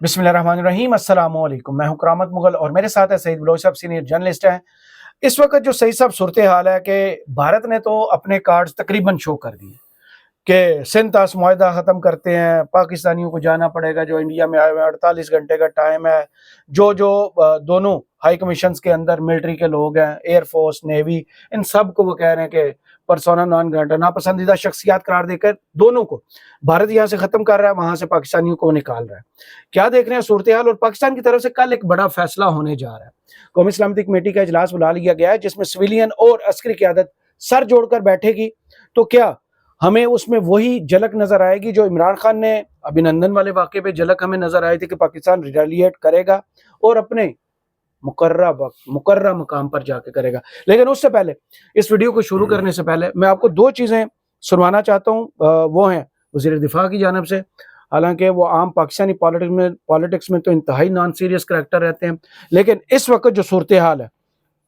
बिस्मिल्लाहिर्रहमानिर्रहीम। अस्सलाम वालेकुम। मैं हूं करामत मुगल और मेरे साथ है सईद बलोच साहब, सीनियर जर्नलिस्ट हैं। इस वक्त जो सईद साहब सूरत हाल है कि भारत ने तो अपने कार्ड्स तकरीबन शो कर दिए कि सिंतास मुआहदा ख़त्म करते हैं, पाकिस्तानियों को जाना पड़ेगा जो इंडिया में आए हुए हैं, 48 घंटे का टाइम है। जो जो दोनों हाई कमीशंस के अंदर मिलिट्री के लोग हैं, एयरफोर्स, नेवी, इन सब को वो कह रहे हैं कि परसोना नॉन ग्राटा, नापसंदीदा शख्सियात करार देकर दोनों को भारत यहाँ से ख़त्म कर रहा है, वहाँ से पाकिस्तानियों को निकाल रहा है। क्या देख रहे हैं सूरत हाल। और पाकिस्तान की तरफ से कल एक बड़ा फैसला होने जा रहा है। कौमी सलामती कमेटी का इजलास बुला लिया गया है जिसमें सिविलियन और अस्करी क़यादत सर जोड़कर बैठेगी। तो क्या हमें उसमें वही झलक नजर आएगी जो इमरान खान ने अभिनंदन वाले वाक़े पे झलक हमें नजर आई थी कि पाकिस्तान रिटेलिएट करेगा और अपने मुकर्रर मकाम पर जाके करेगा। लेकिन उससे पहले, इस वीडियो को शुरू करने से पहले मैं आपको दो चीज़ें सुनवाना चाहता हूँ। वो हैं वज़ीर दिफा की जानिब से। हालांकि वो आम पाकिस्तानी पॉलिटिक्स में तो इंतहाई नॉन सीरियस करैक्टर रहते हैं, लेकिन इस वक्त जो सूरत हाल है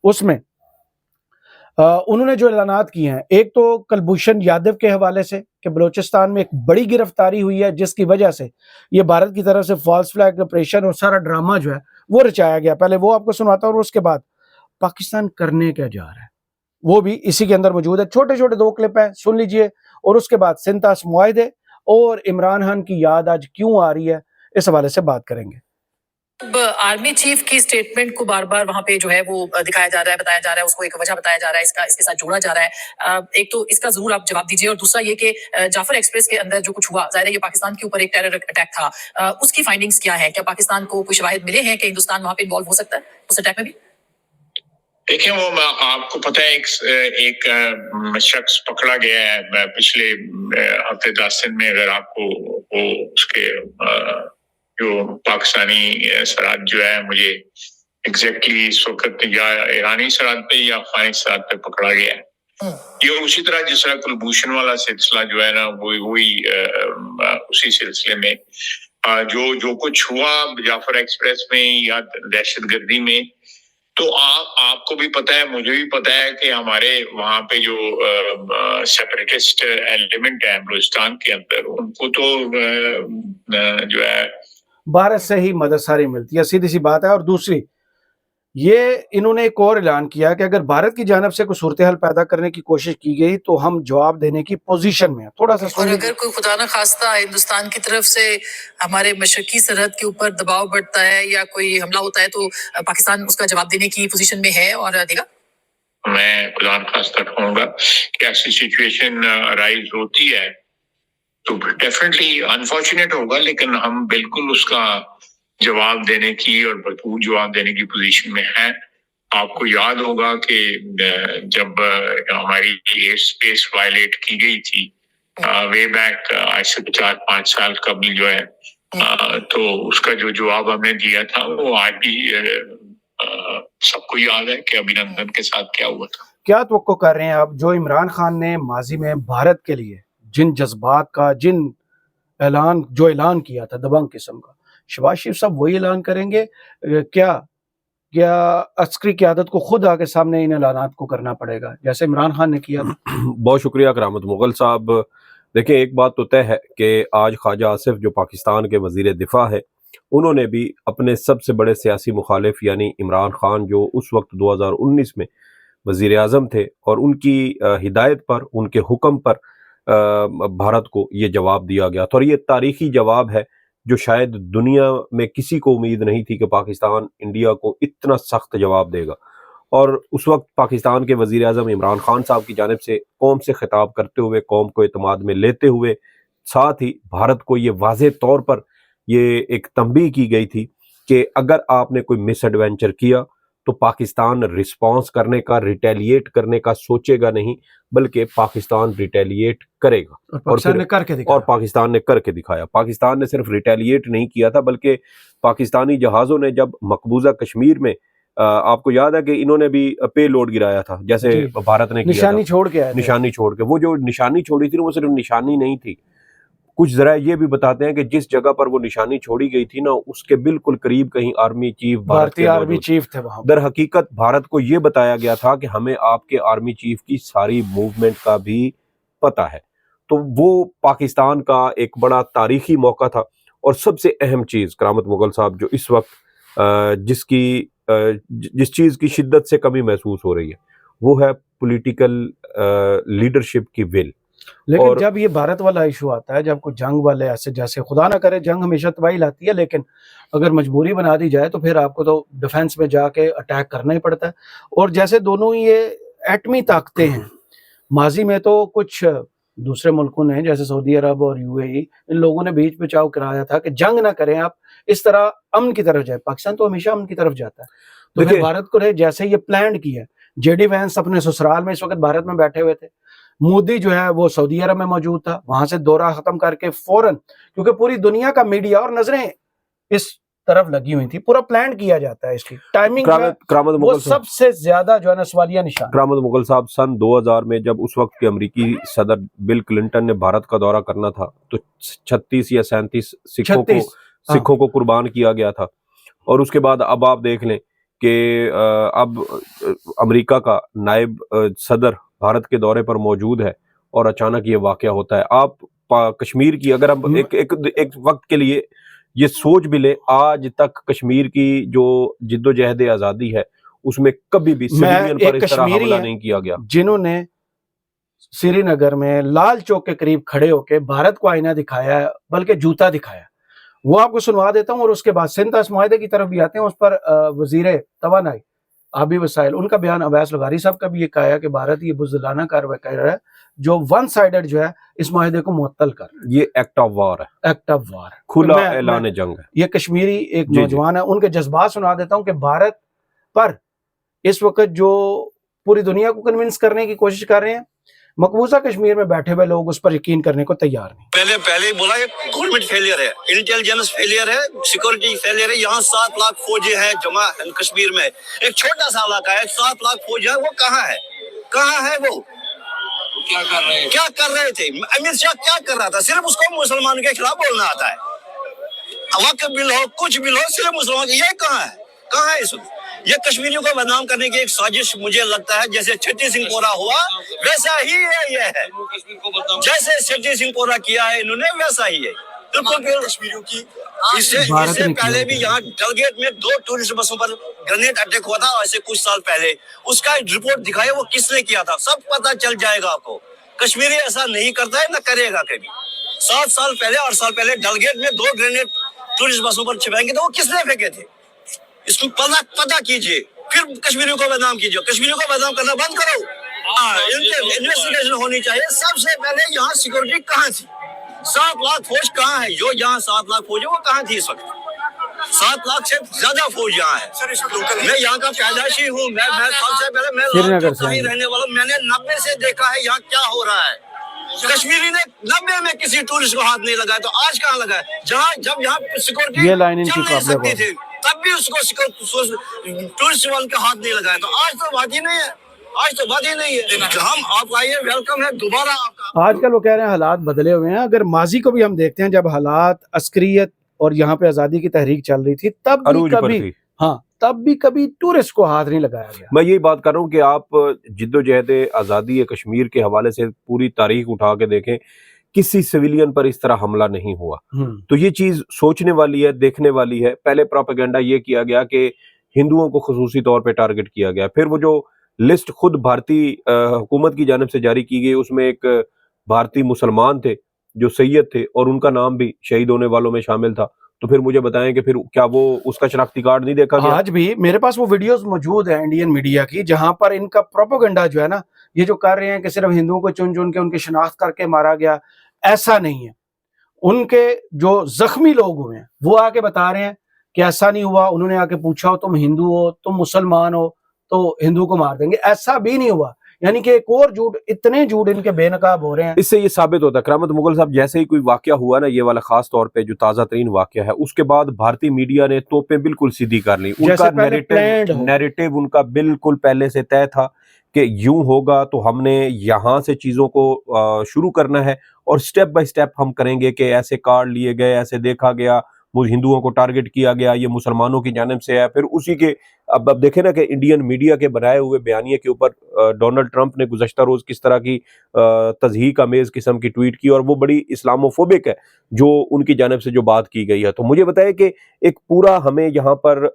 उसमें उन्होंने जो ऐलानात किए हैं, एक तो कुलभूषण यादव के हवाले से कि बलूचिस्तान में एक बड़ी गिरफ्तारी हुई है जिसकी वजह से ये भारत की तरफ से फॉल्स फ्लैग ऑपरेशन और सारा ड्रामा जो है वो रचाया गया। पहले वो आपको सुनाता हूँ और उसके बाद पाकिस्तान करने क्या जा रहा है वो भी इसी के अंदर मौजूद है। छोटे छोटे दो क्लिप हैं, सुन लीजिए। और उसके बाद सिंतास मुआहदे और इमरान खान की याद आज क्यों आ रही है, इस हवाले से बात करेंगे। आर्मी चीफ की स्टेटमेंट को बार बार वहां पे जो है वो दिखाया जा रहा है, बताया जा रहा है, उसको एक वजह बताया जा रहा है, इसके साथ जोड़ा जा रहा है। एक तो इसका जरूर आप जवाब दीजिए, और दूसरा ये कि जाफर एक्सप्रेस के अंदर जो कुछ हुआ, जाहिर है ये पाकिस्तान के ऊपर एक टेरर अटैक था, उसकी फाइंडिंग्स क्या है? क्या पाकिस्तान को कुछ शवाहिद मिले हैं कि हिंदुस्तान वहां पे इन्वॉल्व हो सकता है उस अटैक में भी? देखिए, वो आपको पता है एक शख्स पकड़ा गया है पिछले हफ्ते 10 दिन में। अगर आपको वो उसके जो पाकिस्तानी सरहद जो है, मुझे एग्जैक्टली इस वक्त या ईरानी सरहद पे या अफगानी सरहद पे पकड़ा गया है। ये उसी तरह जिस तरह कुलभूषण वाला सिलसिला जो है ना, वही उसी सिलसिले में जो कुछ हुआ जाफर एक्सप्रेस में या दहशतगर्दी में, तो आपको भी पता है, मुझे भी पता है कि हमारे वहां पे जो सेपरेटिस्ट एलिमेंट है बलूचिस्तान के अंदर, उनको तो जो है भारत से ही मदद सारी मिलती है, सीधी सी बात है। और दूसरी, ये इन्होंने एक और ऐलान किया कि अगर भारत की जानिब से कोई सूरत हाल पैदा करने की कोशिश की गई तो हम जवाब देने की पोजीशन में है। थोड़ा सा और अगर कोई खुदा न खास्ता हिंदुस्तान की तरफ से हमारे मशरकी सरहद के ऊपर दबाव बढ़ता है या कोई हमला होता है, तो पाकिस्तान उसका जवाब देने की पोजीशन में है और देगा। मैं खुदा न खास्ता कहूँगा कि ऐसी सिचुएशन अराइज होती है तो डेफिनेटली अनफॉर्चुनेट होगा, लेकिन हम बिल्कुल उसका जवाब देने की और भरपूर जवाब देने की पोजीशन में हैं। आपको याद होगा कि जब हमारी एयर स्पेस वायलेट की गई थी वे बैक आज से 4-5 साल कबल जो है, तो उसका जो जवाब हमने दिया था वो आज भी सबको याद है कि अभिनंदन के साथ क्या हुआ था। क्या तवक्को कर रहे हैं आप, जो इमरान खान ने माजी में भारत के लिए जिन जज्बात का जो ऐलान किया था दबंग किस्म का, शहबाज शरीफ साहब वही ऐलान करेंगे? क्या अस्करी क़यादत को खुद आगे सामने इन ऐलानात को करना पड़ेगा जैसे इमरान खान ने किया? बहुत शुक्रिया करामत मुगल साहब। देखिए, एक बात तो तय है कि आज ख्वाजा आसिफ जो पाकिस्तान के वजीर दिफा है, उन्होंने भी अपने सबसे बड़े सियासी मुखालिफ यानी इमरान खान, जो उस वक्त 2019 में वजीर आज़म थे, और उनकी हिदायत पर, उनके हुक्म पर भारत को ये जवाब दिया गया था। और ये तारीखी जवाब है जो शायद दुनिया में किसी को उम्मीद नहीं थी कि पाकिस्तान इंडिया को इतना सख्त जवाब देगा। और उस वक्त पाकिस्तान के वजीर आज़म इमरान खान साहब की जानिब से कौम से खिताब करते हुए, कौम को एतमाद में लेते हुए, साथ ही भारत को ये वाज़ेह तौर पर ये एक तंबीह की गई थी कि अगर आपने कोई मिस एडवेंचर किया तो पाकिस्तान रिस्पॉन्स करने का, रिटेलिएट करने का सोचेगा नहीं, बल्कि पाकिस्तान रिटेलिएट करेगा। और पाकिस्तान ने करके दिखाया। पाकिस्तान ने सिर्फ रिटेलिएट नहीं किया था, बल्कि पाकिस्तानी जहाज़ों ने जब मकबूजा कश्मीर में, आपको याद है कि इन्होंने भी पे लोड गिराया था, जैसे भारत ने निशानी छोड़ के वो जो निशानी छोड़ी थी वो सिर्फ निशानी नहीं थी। कुछ जरा ये भी बताते हैं कि जिस जगह पर वो निशानी छोड़ी गई थी ना, उसके बिल्कुल करीब कहीं आर्मी चीफ, भारतीय आर्मी चीफ थे वहां। दर हकीकत भारत को ये बताया गया था कि हमें आपके आर्मी चीफ की सारी मूवमेंट का भी पता है। तो वो पाकिस्तान का एक बड़ा तारीखी मौका था। اور سب سے اہم چیز کرامت مغل صاحب جو اس وقت جس چیز کی شدت سے کمی محسوس ہو رہی ہے وہ ہے پولیٹیکل لیڈرشپ کی ول. لیکن جب یہ بھارت والا ایشو آتا ہے، جب کوئی جنگ والے ایسے، جیسے خدا نہ کرے جنگ ہمیشہ تباہی لاتی ہے، لیکن اگر مجبوری بنا دی جائے تو پھر آپ کو تو ڈیفینس میں جا کے اٹیک کرنا ہی پڑتا ہے. اور جیسے دونوں یہ ایٹمی طاقتیں ہیں، ماضی میں تو کچھ دوسرے ملکوں نے جیسے سعودی عرب اور یو اے ای، ان لوگوں نے بیچ بچاؤ کرایا تھا کہ جنگ نہ کریں، آپ اس طرح امن کی طرف جائیں. پاکستان تو ہمیشہ امن کی طرف جاتا ہے. تو پھر بھارت کو جیسے یہ پلانڈ کیا، جے ڈی وینس اپنے سسرال میں اس وقت بھارت میں بیٹھے ہوئے تھے، مودی جو ہے وہ سعودی عرب میں موجود تھا، وہاں سے دورہ ختم کر کے فوراً، کیونکہ پوری دنیا کا میڈیا اور نظریں اس طرف لگی ہوئی تھی، پورا پلان کیا جاتا ہے. اس کی ٹائمنگ وہ سب سے زیادہ جو ہے نا سوالیہ نشان. کرامت مغل صاحب سن 2000 میں جب اس وقت کے امریکی صدر بل کلنٹن نے بھارت کا دورہ کرنا تھا تو 36 یا 37 سکھوں کو قربان کیا گیا تھا. اور اس کے بعد اب آپ دیکھ لیں کہ اب امریکہ کا نائب صدر بھارت کے دورے پر موجود ہے اور اچانک یہ واقعہ ہوتا ہے. آپ کشمیر کی اگر ہم ایک وقت کے لیے یہ سوچ بھی لیں، آج تک کشمیر کی جو جد و جہد آزادی ہے اس میں کبھی بھی سویلین پر اس طرح حملہ نہیں کیا گیا. جنہوں نے سری نگر میں لال چوک کے قریب کھڑے ہو کے بھارت کو آئینہ دکھایا، بلکہ جوتا دکھایا، وہ آپ کو سنوا دیتا ہوں. اور اس کے بعد سنتاس معاہدے کی طرف بھی آتے ہیں. اس پر وزیر توانائی آبی وسائل ان کا بیان اویس لغاری صاحب کا بھی یہ کہا ہے کہ بھارت یہ بزدلانہ کارروائی کر رہا ہے جو ون سائیڈڈ جو ہے اس معاہدے کو معطل کر رہا ہے. یہ ایکٹ آف وار ہے، ایکٹ آف وار، کھلا اعلان جنگ ہے. یہ کشمیری ایک نوجوان ہے، ان کے جذبات سنا دیتا ہوں کہ بھارت پر اس وقت جو پوری دنیا کو کنونس کرنے کی کوشش کر رہے ہیں، مقبوضہ کشمیر میں بیٹھے ہوئے لوگ اس پر یقین کرنے کو تیار نہیں. پہلے ہی بولا کہ گورنمنٹ فیلئر ہے، انٹیلیجنس فیلئر ہے، سیکورٹی فیلئر ہے. یہاں 7 لاکھ فوجی ہیں جمع کشمیر میں، ایک چھوٹا سا علاقہ ہے، 7 لاکھ فوجی ہے. وہ کہاں ہے وہ کیا کر رہے تھے؟ امیر شاہ کیا کر رہا تھا؟ صرف اس کو مسلمان کے خلاف بولنا آتا ہے، وقت بل ہو کچھ بل ہو، صرف مسلمان. یہ کہاں ہے اس وقت؟ یہ کشمیریوں کو بدنام کرنے کی ایک سازش مجھے لگتا ہے جیسے چھٹی سنگھ پورہ ہوا ویسا ہی ہے. یہ ہے جیسے چھٹی سنگھ پورہ کیا ہے انہوں نے، ویسا ہی ہے بالکل. کشمیریوں کی اس سے پہلے بھی یہاں ڈل گیٹ میں 2 ٹورسٹ بسوں پر گرینیڈ اٹیک ہوا تھا ایسے کچھ سال پہلے. اس کا رپورٹ دکھائے وہ کس نے کیا تھا، سب پتہ چل جائے گا آپ کو. کشمیری ایسا نہیں کرتا ہے، نہ کرے گا کبھی. 7 سال پہلے 8 سال پہلے ڈل گیٹ میں 2 گرینیڈ ٹورسٹ بسوں پر چھپائیں گے تو وہ کس نے پھینکے تھے؟ اس کو پتہ کیجئے، پھر کشمیریوں کو بدنام کیجئے. کشمیریوں کو بدنام کرنا بند کرو. انویسٹیگیشن ہونی چاہیے. سب سے پہلے یہاں سیکورٹی کہاں تھی؟ 7 لاکھ فوج کہاں ہے؟ جو یہاں 7 لاکھ فوج ہے وہ کہاں تھی اس وقت؟ 7 لاکھ سے زیادہ فوج یہاں ہے. میں یہاں کا پیدائشی ہوں، میں سب سے پہلے میں لال چوک کا ہی رہنے والا ہوں. میں نے 90 سے دیکھا ہے یہاں کیا ہو رہا ہے. کشمیری نے 90 میں کسی ٹورسٹ کو ہاتھ نہیں لگایا تو آج کہاں لگا ہے؟ جب یہاں سیکورٹی چل نہیں سکتی تھی تب بھی اس کو ٹورسٹ والوں کے ہاتھ نہیں لگایا. تو آج تو بات ہی نہیں ہے. ہم آپ آئیے، ویلکم ہے دوبارہ آپ کا. آج کل وہ کہہ رہے ہیں حالات بدلے ہوئے ہیں. اگر ماضی کو بھی ہم دیکھتے ہیں، جب حالات عسکریت اور یہاں پہ آزادی کی تحریک چل رہی تھی تب بھی کبھی ٹورسٹ کو ہاتھ نہیں لگایا گیا. میں یہی بات کر رہا ہوں کہ آپ جد و جہد آزادی کشمیر کے حوالے سے پوری تاریخ اٹھا کے دیکھیں، کسی سویلین پر اس طرح حملہ نہیں ہوا. تو یہ چیز سوچنے والی ہے، دیکھنے والی ہے. پہلے پروپیگنڈا یہ کیا گیا کہ ہندوؤں کو خصوصی طور پہ ٹارگٹ کیا گیا. پھر وہ جو لسٹ خود بھارتی حکومت کی جانب سے جاری کی گئی، اس میں ایک بھارتی مسلمان تھے جو سید تھے اور ان کا نام بھی شہید ہونے والوں میں شامل تھا. تو پھر مجھے بتائیں کہ پھر کیا وہ اس کا شناختی کارڈ نہیں دیکھا گیا؟ آج بھی میرے پاس وہ ویڈیوز موجود ہیں انڈین میڈیا کی، جہاں پر ان کا پروپیگنڈا جو ہے نا، یہ جو کر رہے ہیں کہ صرف ہندوؤں کو چن کے ان کی شناخت کر کے مارا گیا، ایسا نہیں ہے. ان کے جو زخمی لوگ ہوئے ہیں وہ آ کے بتا رہے ہیں کہ ایسا نہیں ہوا. انہوں نے آ کے پوچھا ہو تم ہندو ہو، تم مسلمان ہو تو ہندو کو مار دیں گے، ایسا بھی نہیں ہوا. یعنی کہ ایک اور جھوٹ، اتنے جھوٹ ان کے بے نقاب ہو رہے ہیں. اس سے یہ ثابت ہوتا ہے کرامت مغل صاحب، جیسے ہی کوئی واقعہ ہوا نا، یہ والا خاص طور پہ جو تازہ ترین واقعہ ہے، اس کے بعد بھارتی میڈیا نے توپیں بالکل سیدھی کر لی. ان کا نیریٹو ان کا بالکل پہلے سے طے تھا کہ یوں ہوگا تو ہم نے یہاں سے چیزوں کو شروع کرنا ہے اور سٹیپ بائی سٹیپ ہم کریں گے کہ ایسے کارڈ لیے گئے، ایسے دیکھا گیا، ہندوؤں کو ٹارگٹ کیا گیا، یہ مسلمانوں کی جانب سے ہے. پھر اسی کے अब देखें ना कि इंडियन मीडिया के बनाए हुए बयानिए के ऊपर डोनाल्ड ट्रंप ने गुज़श्ता रोज़ किस तरह की तज़हीक आमेज़ किस्म की ट्वीट की, और वो बड़ी इस्लामोफोबिक है जो उनकी जानिब से जो बात की गई है। तो मुझे बताइए कि एक पूरा हमें यहाँ पर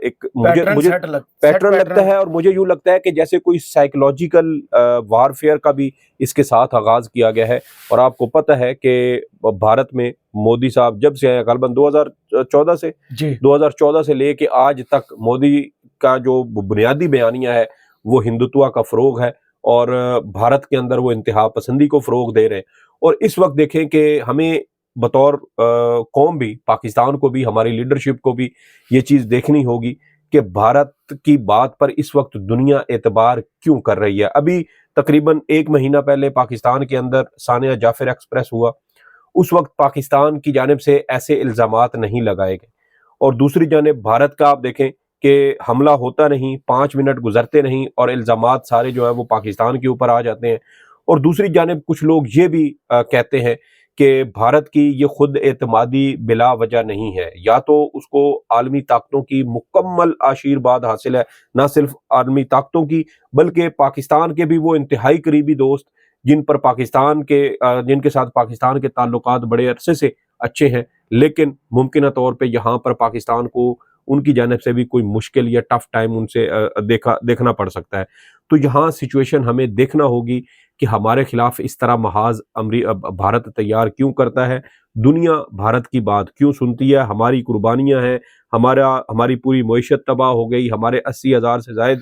एक मुझे पैटर्न लगता है, और मुझे यूँ लगता है कि जैसे कोई साइकोलॉजिकल वारफेयर का भी इसके साथ आगाज़ किया गया है। और आपको पता है कि भारत में मोदी साहब जब से आए, गलबन 2014 से लेके आज तक मोदी का जो बुनियादी बयानिया है वो हिंदुत्व का फ़रोग है, और भारत के अंदर वो इंतहा पसंदी को फ़रोग दे रहे हैं। और इस वक्त देखें कि हमें बतौर कौम भी, पाकिस्तान को भी, हमारी लीडरशिप को भी ये चीज़ देखनी होगी कि भारत की बात पर इस वक्त दुनिया एतबार क्यों कर रही है। अभी तकरीबन 1 महीना पहले पाकिस्तान के अंदर सानिया जाफर एक्सप्रेस हुआ, उस वक्त पाकिस्तान की जानिब से ऐसे इल्ज़ामात नहीं लगाए गए, और दूसरी जानिब भारत का आप देखें कि हमला होता नहीं, 5 मिनट गुजरते नहीं और इल्ज़ामात सारे जो है वो पाकिस्तान के ऊपर आ जाते हैं। और दूसरी जानिब कुछ लोग ये भी कहते हैं कि भारत की ये खुद एतमादी बिला वजह नहीं है, या तो उसको आलमी ताकतों की मुकम्मल आशीर्वाद हासिल है, ना सिर्फ आलमी ताकतों की बल्कि पाकिस्तान के भी वो इंतहाई करीबी दोस्त जिनके साथ पाकिस्तान के ताल्लुकात बड़े अरसे से अच्छे हैं, लेकिन मुमकिन तौर पे यहाँ पर पाकिस्तान को उनकी जानिब से भी कोई मुश्किल या टफ टाइम उनसे देखना पड़ सकता है। तो यहाँ सिचुएशन हमें देखना होगी कि हमारे खिलाफ इस तरह महाज भारत तैयार क्यों करता है, दुनिया भारत की बात क्यों सुनती है, हमारी कुर्बानियां हैं, हमारी पूरी मईशत तबाह हो गई, हमारे 80,000 से जायद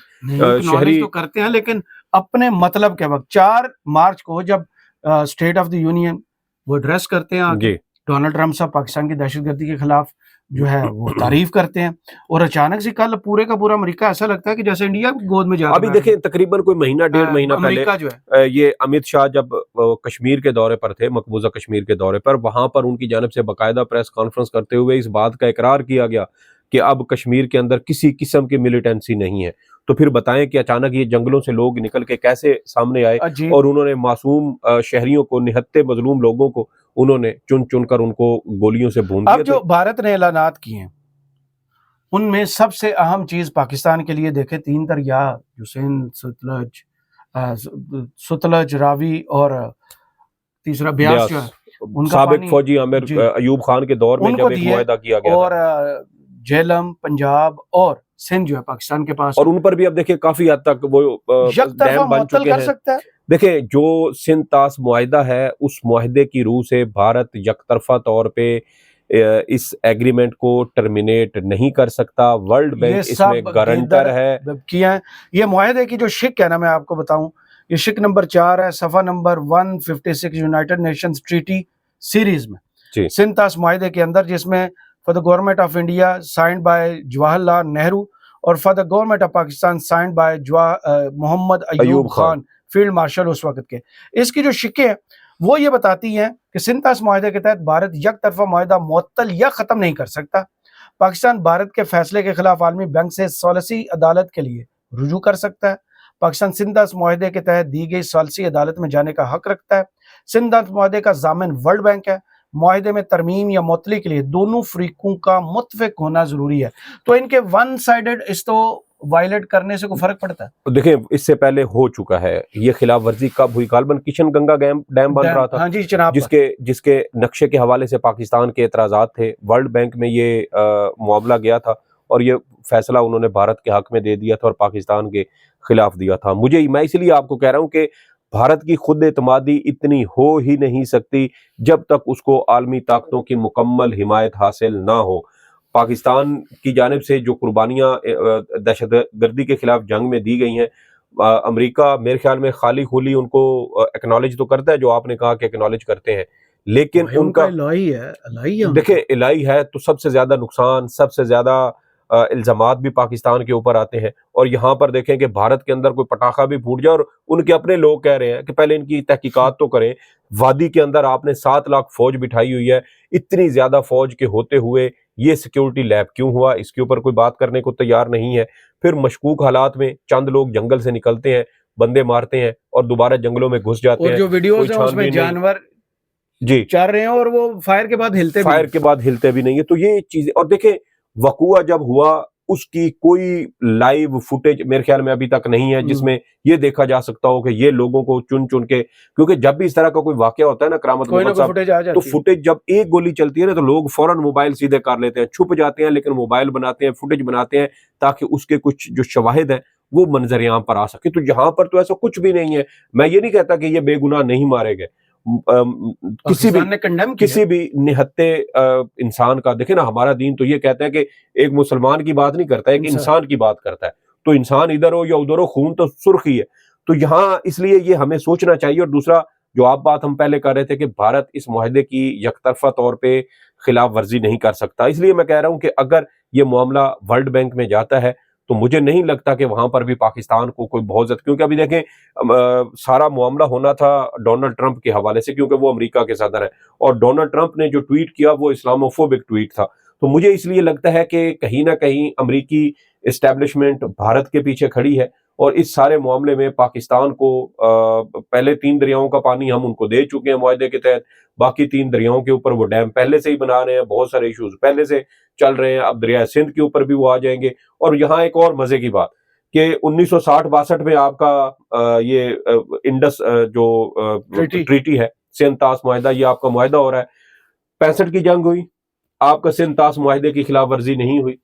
शहरी तो करते हैं, लेकिन अपने मतलब के वक्त 4 मार्च को जब स्टेट ऑफ द यूनियन वो एड्रेस करते हैं आगे, डोनाल्ड ट्रंप साहब पाकिस्तान की दहशतगर्दी के खिलाफ जो है वो तारीफ करते हैं, और अचानक से कल पूरे का पूरा अमेरिका ऐसा लगता है कि जैसे इंडिया की गोद में जा रहा है। अभी देखें तकरीबन कोई महीना 1.5 महीना पहले जो है ये अमित शाह जब कश्मीर के दौरे पर थे, मकबूजा कश्मीर के दौरे पर, वहां पर उनकी जानिब से बाकायदा प्रेस कॉन्फ्रेंस करते हुए इस बात का इकरार किया गया कि अब कश्मीर के अंदर किसी किस्म की मिलिटेंसी नहीं है। तो फिर बताएं कि अचानक ये जंगलों से लोग निकल के कैसे सामने आए, और उन्होंने मासूम शहरियों को, निहत्ते मजलूम लोगों को उन्होंने चुन चुन कर उनको गोलियों से भून दिया। अब जो भारत ने ऐलानात किए हैं उनमें सबसे अहम चीज पाकिस्तान के लिए देखें 3 दरिया जो सिंध, सतलज, रावी और तीसरा ब्यास जो है, उनका साबिक फौजी आमिर अयूब खान के दौर में जब एक मुआहदा किया गया, और झेलम, पंजाब और सिंध जो है पाकिस्तान के पास, और उन पर भी अब देखिए काफी हद तक वो डैम बन चुके हैं। सकता है। देखिए जो सिंध तास मुआहदा है, उस मुआहदे की रूह से भारत यकतरफा तौर पे इस एग्रीमेंट को टर्मिनेट नहीं कर सकता। वर्ल्ड बैंक इसमें गारंटर है किया है। ये मुआहदे की जो शिक है ना, मैं आपको बताऊं, ये शिक नंबर 4 है, सफ़ा number 156 United Nations treaty series में सिंध तास मुआहदे के अंदर, जिसमें for the government of India signed by Jawaharlal Nehru और for the government of Pakistan signed by Mohammad Ayub Khan, field marshal उस वक्त के। इसकी जो शिकें हैं वो ये बताती हैं कि सिंध तास मुआहदे के तहत भारत एक तरफा मुआहदा मुअत्तल या ख़त्म नहीं कर सकता। पाकिस्तान भारत के फैसले के खिलाफ आलमी बैंक से सॉलिसी अदालत के लिए रुजू कर सकता है। पाकिस्तान सिंध तास मुआहदे के तहत दी गई सॉलिसी अदालत में जाने का हक रखता है। सिंध तास मुआहदे का जामिन वर्ल्ड बैंक है। मुआहदे में तरमीम या मुअत्तली के लिए दोनों फरीकों का मुत्तफिक होना जरूरी है। तो इनके वन साइडेड इसको वायलेट करने से कोई फर्क पड़ता है? देखिए इससे पहले हो चुका है ये खिलाफ वर्जी। कब हुई? गालबन किशन गंगा डैम बन रहा था, हाँ जी जनाब, जिसके नक्शे के हवाले से पाकिस्तान के एतराज़ात थे। वर्ल्ड बैंक में ये मामला गया था और ये फैसला उन्होंने भारत के हक में दे दिया था और पाकिस्तान के खिलाफ दिया था। मैं इसलिए आपको कह रहा हूँ कि भारत की खुद एतमादी इतनी हो ही नहीं सकती जब तक उसको आलमी ताकतों की मुकम्मल हिमायत हासिल ना हो। पाकिस्तान की जानिब से जो कुर्बानियाँ दहशतगर्दी के खिलाफ जंग में दी गई हैं, अमेरिका मेरे ख्याल में खाली खुली उनको एक्नॉलेज तो करता है, जो आपने कहा कि एक्नॉलेज करते हैं, लेकिन उनका देखिए इलाही है तो सबसे ज्यादा नुकसान, सबसे ज्यादा इल्जामात भी पाकिस्तान के ऊपर आते हैं। और यहाँ पर देखें कि भारत के अंदर कोई पटाखा भी फूट जाए और उनके अपने लोग कह रहे हैं कि पहले इनकी तहकीकात तो करें। वादी के अंदर आपने 7 लाख फौज बिठाई हुई है, इतनी ज्यादा फौज के होते हुए ये सिक्योरिटी लैब क्यों हुआ, इसके ऊपर कोई बात करने को तैयार नहीं है। फिर मशकूक हालात में चंद लोग जंगल से निकलते हैं, बंदे मारते हैं और दोबारा जंगलों में घुस जाते हैं। जो वीडियोस हैं उसमें जानवर जी चल रहे हैं और वो फायर के बाद हिलते भी नहीं है। तो ये चीजें, और देखें वकुआ जब हुआ اس کی کوئی لائیو فوٹیج میرے خیال میں ابھی تک نہیں ہے جس میں یہ دیکھا جا سکتا ہو کہ یہ لوگوں کو چن چن کے، کیونکہ جب بھی اس طرح کا کوئی واقعہ ہوتا ہے نا کرامت مغل صاحب، تو فوٹیج جب ایک گولی چلتی ہے نا تو لوگ فوراً موبائل سیدھے کر لیتے ہیں، چھپ جاتے ہیں، لیکن موبائل بناتے ہیں، فوٹیج بناتے ہیں تاکہ اس کے کچھ جو شواہد ہیں وہ منظر عام پر آ سکے۔ تو یہاں پر تو ایسا کچھ بھی نہیں ہے۔ میں یہ نہیں کہتا کہ یہ بے گناہ نہیں مارے گئے، کسی بھی نہتے انسان کا، دیکھیں نا ہمارا دین تو یہ کہتا ہے کہ ایک مسلمان کی بات نہیں کرتا ہے، ایک انسان کی بات کرتا ہے، تو انسان ادھر ہو یا ادھر ہو خون تو سرخ ہی ہے۔ تو یہاں اس لیے یہ ہمیں سوچنا چاہیے۔ اور دوسرا جو آپ بات ہم پہلے کر رہے تھے کہ بھارت اس معاہدے کی یک طرفہ طور پہ خلاف ورزی نہیں کر سکتا، اس لیے میں کہہ رہا ہوں کہ اگر یہ معاملہ ورلڈ بینک میں جاتا ہے تو مجھے نہیں لگتا کہ وہاں پر بھی پاکستان کو کوئی بہت زیادہ، کیونکہ ابھی دیکھیں سارا معاملہ ہونا تھا ڈونلڈ ٹرمپ کے حوالے سے، کیونکہ وہ امریکہ کے صدر ہیں، اور ڈونلڈ ٹرمپ نے جو ٹویٹ کیا وہ اسلاموفوبک ٹویٹ تھا۔ تو مجھے اس لیے لگتا ہے کہ کہیں نہ کہیں امریکی اسٹیبلشمنٹ بھارت کے پیچھے کھڑی ہے، اور اس سارے معاملے میں پاکستان کو پہلے 3 دریاؤں کا پانی ہم ان کو دے چکے ہیں معاہدے کے تحت، باقی 3 دریاؤں کے اوپر وہ ڈیم پہلے سے ہی بنا رہے ہیں، بہت سارے ایشوز پہلے سے چل رہے ہیں، اب دریائے سندھ کے اوپر بھی وہ آ جائیں گے۔ اور یہاں ایک اور مزے کی بات کہ 1960-62 میں آپ کا یہ انڈس جو ٹریٹی ہے، سندھ طاس معاہدہ، یہ آپ کا معاہدہ ہو رہا ہے۔ 65 کی جنگ ہوئی، آپ کا سندھ طاس معاہدے کی خلاف ورزی نہیں ہوئی۔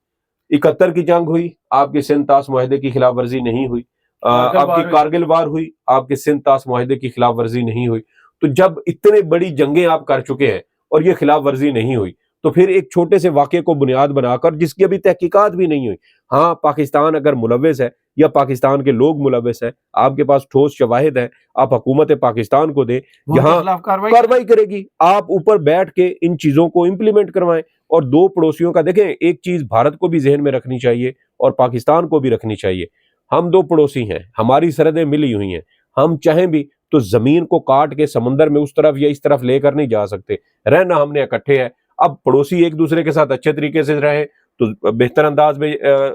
71 کی جنگ ہوئی، آپ کے سندھ طاس معاہدے کی خلاف ورزی نہیں ہوئی۔ آپ کی کارگل وار ہوئی، آپ کے سندھ طاس معاہدے کی خلاف ورزی نہیں ہوئی۔ تو جب اتنے بڑی جنگیں آپ کر چکے ہیں اور یہ خلاف ورزی نہیں ہوئی، تو پھر ایک چھوٹے سے واقعے کو بنیاد بنا کر، جس کی ابھی تحقیقات بھی نہیں ہوئی، ہاں پاکستان اگر ملوث ہے یا پاکستان کے لوگ ملوث ہیں، آپ کے پاس ٹھوس شواہد ہیں، آپ حکومت پاکستان کو دیں، یہاں کارروائی کرے گی، آپ اوپر بیٹھ کے ان چیزوں کو امپلیمنٹ کروائیں۔ اور دو پڑوسیوں کا دیکھیں، ایک چیز بھارت کو بھی ذہن میں رکھنی چاہیے اور پاکستان کو بھی رکھنی چاہیے، ہم دو پڑوسی ہیں، ہماری سرحدیں ملی ہوئی ہیں، ہم چاہیں بھی تو زمین کو کاٹ کے سمندر میں اس طرف یا اس طرف لے کر نہیں جا سکتے، رہنا ہم نے اکٹھے ہے۔ اب پڑوسی ایک دوسرے کے ساتھ اچھے طریقے سے رہیں تو بہتر انداز میں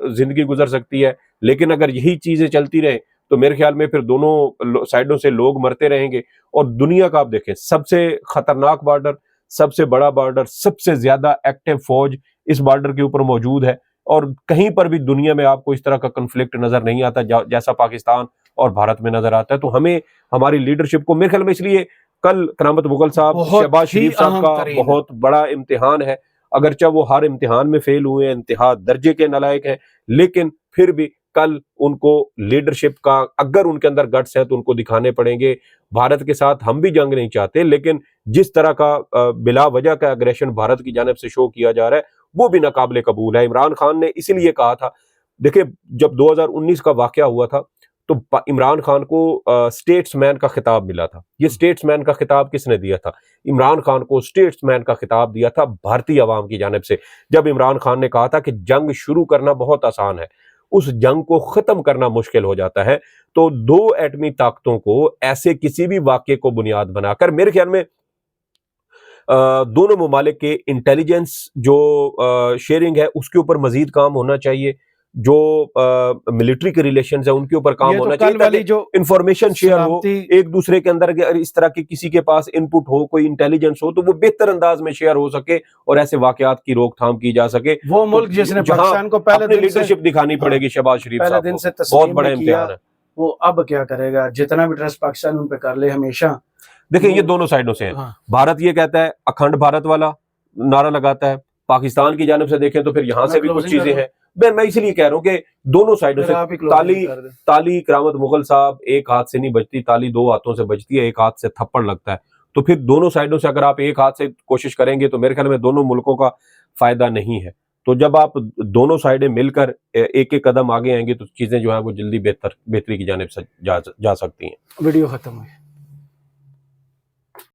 زندگی گزر سکتی ہے، لیکن اگر یہی چیزیں چلتی رہیں تو میرے خیال میں پھر دونوں سائڈوں سے لوگ مرتے رہیں گے۔ اور دنیا کا آپ دیکھیں، سب سے خطرناک بارڈر، سب سے بڑا بارڈر، سب سے زیادہ ایکٹیو فوج اس بارڈر کے اوپر موجود ہے، اور کہیں پر بھی دنیا میں آپ کو اس طرح کا کنفلکٹ نظر نہیں آتا جیسا پاکستان اور بھارت میں نظر آتا ہے۔ تو ہمیں ہماری لیڈرشپ کو، میرے خیال میں اس لیے کل کرامت مغل صاحب، شہباز شریف صاحب کا بہت بڑا امتحان ہے، اگرچہ وہ ہر امتحان میں فیل ہوئے ہیں، انتہا درجے کے نالائق ہیں، لیکن پھر بھی کل ان کو لیڈرشپ کا، اگر ان کے اندر گٹس ہے تو ان کو دکھانے پڑیں گے۔ بھارت کے ساتھ ہم بھی جنگ نہیں چاہتے، لیکن جس طرح کا بلا وجہ کا اگریشن بھارت کی جانب سے شو کیا جا رہا ہے وہ بھی ناقابل قبول ہے۔ عمران خان نے اسی لیے کہا تھا، دیکھیں جب 2019 کا واقعہ ہوا تھا تو عمران خان کو اسٹیٹس مین کا خطاب ملا تھا۔ یہ اسٹیٹس مین کا خطاب کس نے دیا تھا؟ عمران خان کو اسٹیٹس مین کا خطاب دیا تھا بھارتی عوام کی جانب سے، جب عمران خان نے کہا تھا کہ جنگ شروع کرنا بہت آسان ہے، اس جنگ کو ختم کرنا مشکل ہو جاتا ہے۔ تو دو ایٹمی طاقتوں کو ایسے کسی بھی واقعے کو بنیاد بنا کر، میرے خیال میں دونوں ممالک کے انٹیلیجنس جو شیئرنگ ہے اس کے اوپر مزید کام ہونا چاہیے، جو ملٹری کے ریلیشنز ہیں ان کے اوپر کام ہونا چاہیے، تاکہ انفارمیشن شیئر ہو ایک دوسرے کے اندر، اگر اس طرح کی کسی کے پاس انپٹ ہو، کوئی انٹیلیجنس ہو تو وہ بہتر انداز میں شیئر ہو سکے اور ایسے واقعات کی روک تھام کی جا سکے۔ وہ ملک جس نے پاکستان کو پہلے دن سے لیڈرشپ دکھانی پڑے گی شہباز شریف صاحب کو، بہت بڑا امتحان ہے۔ وہ اب کیا کرے گا؟ جتنا بھی ٹرسٹ پاکستان ان پہ کر لے ہمیشہ۔ دیکھیں یہ دونوں سائڈوں سے ہیں، بھارت یہ کہتا ہے اکھنڈ بھارت والا نعرہ لگاتا ہے، پاکستان کی جانب سے دیکھیں تو پھر یہاں سے بھی کچھ چیزیں ہیں۔ میں اسی لیے کہہ رہا ہوں کہ دونوں سائڈوں سے تالی کرامت مغل صاحب ایک ہاتھ سے نہیں بجتی، تالی دو ہاتھوں سے بجتی ہے، ایک ہاتھ سے تھپڑ لگتا ہے۔ تو پھر دونوں سائڈوں سے اگر آپ ایک ہاتھ سے کوشش کریں گے تو میرے خیال میں دونوں ملکوں کا فائدہ نہیں ہے۔ تو جب آپ دونوں سائڈیں مل کر ایک ایک قدم آگے آئیں گے تو چیزیں جو ہیں وہ جلدی بہتری کی جانب سے جا سکتی ہیں۔ ویڈیو ختم ہوئی۔